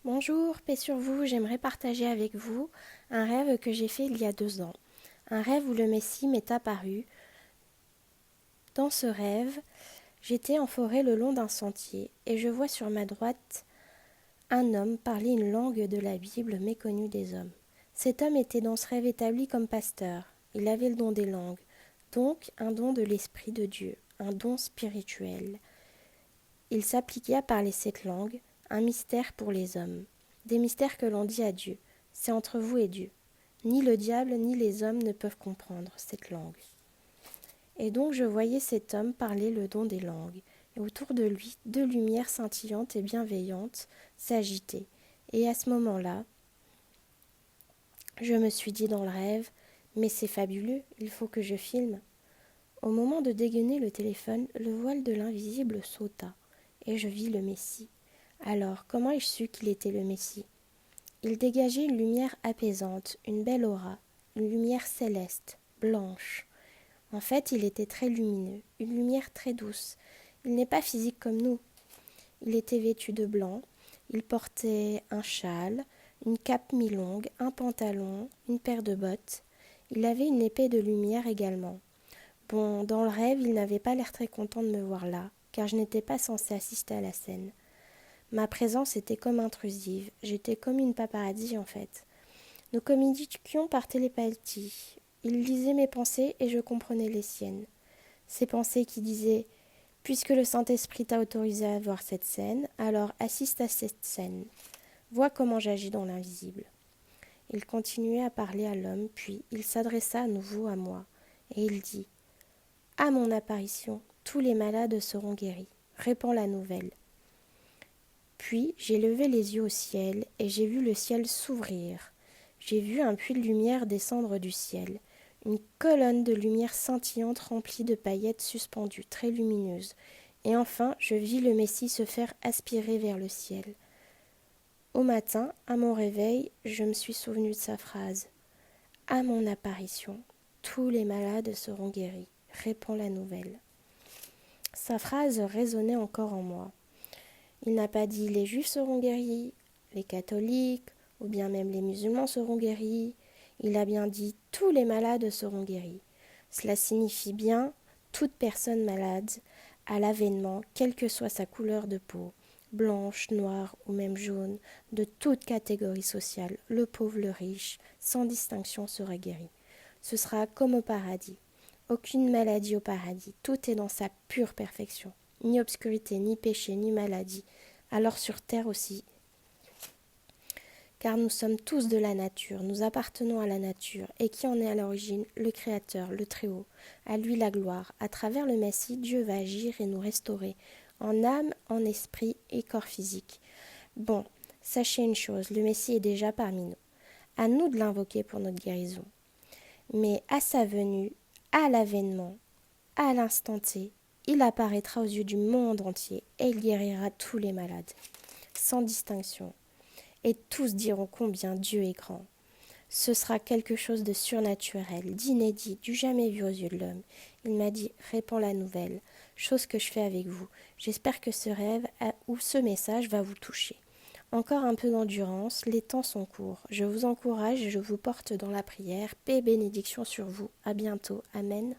Bonjour, paix sur vous, j'aimerais partager avec vous un rêve que j'ai fait il y a 2 ans. Un rêve où le Messie m'est apparu. Dans ce rêve, j'étais en forêt le long d'un sentier et je vois sur ma droite un homme parler une langue de la Bible méconnue des hommes. Cet homme était dans ce rêve établi comme pasteur. Il avait le don des langues, donc un don de l'Esprit de Dieu, un don spirituel. Il s'appliquait à parler cette langue, un mystère pour les hommes. Des mystères que l'on dit à Dieu. C'est entre vous et Dieu. Ni le diable ni les hommes ne peuvent comprendre cette langue. Et donc je voyais cet homme parler le don des langues, et autour de lui, 2 lumières scintillantes et bienveillantes s'agitaient. Et à ce moment-là, je me suis dit dans le rêve, mais c'est fabuleux, il faut que je filme. Au moment de dégainer le téléphone, le voile de l'invisible sauta, et je vis le Messie. Alors, comment ai-je su qu'il était le Messie? Il dégageait une lumière apaisante, une belle aura, une lumière céleste, blanche. En fait, il était très lumineux, une lumière très douce. Il n'est pas physique comme nous. Il était vêtu de blanc, il portait un châle, une cape mi-longue, un pantalon, une paire de bottes. Il avait une épée de lumière également. Bon, dans le rêve, il n'avait pas l'air très content de me voir là, car je n'étais pas censée assister à la scène. Ma présence était comme intrusive, j'étais comme une paparazzi en fait. Nous communiquions par télépathie. Il lisait mes pensées et je comprenais les siennes. Ces pensées qui disaient « Puisque le Saint-Esprit t'a autorisé à voir cette scène, alors assiste à cette scène. Vois comment j'agis dans l'invisible. » Il continuait à parler à l'homme, puis il s'adressa à nouveau à moi, et il dit « À mon apparition, tous les malades seront guéris. Répands la nouvelle. » Puis j'ai levé les yeux au ciel, et j'ai vu le ciel s'ouvrir. J'ai vu un puits de lumière descendre du ciel, une colonne de lumière scintillante remplie de paillettes suspendues, très lumineuses. Et enfin, je vis le Messie se faire aspirer vers le ciel. Au matin, à mon réveil, je me suis souvenu de sa phrase. À mon apparition, tous les malades seront guéris. Répands la nouvelle. Sa phrase résonnait encore en moi. Il n'a pas dit les juifs seront guéris, les catholiques, ou bien même les musulmans seront guéris. Il a bien dit tous les malades seront guéris. Cela signifie bien toute personne malade à l'avènement, quelle que soit sa couleur de peau, blanche, noire ou même jaune, de toute catégorie sociale, le pauvre, le riche, sans distinction sera guéri. Ce sera comme au paradis. Aucune maladie au paradis, tout est dans sa pure perfection. Ni obscurité, ni péché, ni maladie. Alors sur terre aussi. Car nous sommes tous de la nature, nous appartenons à la nature, et qui en est à l'origine? Le Créateur, le Très-Haut. À lui la gloire. À travers le Messie, Dieu va agir et nous restaurer, en âme, en esprit et corps physique. Bon, sachez une chose, le Messie est déjà parmi nous. À nous de l'invoquer pour notre guérison. Mais à sa venue, à l'avènement, à l'instant T, il apparaîtra aux yeux du monde entier et il guérira tous les malades, sans distinction. Et tous diront combien Dieu est grand. Ce sera quelque chose de surnaturel, d'inédit, du jamais vu aux yeux de l'homme. Il m'a dit « Répands la nouvelle », chose que je fais avec vous. J'espère que ce rêve ou ce message va vous toucher. Encore un peu d'endurance, les temps sont courts. Je vous encourage et je vous porte dans la prière. Paix et bénédiction sur vous. À bientôt. Amen.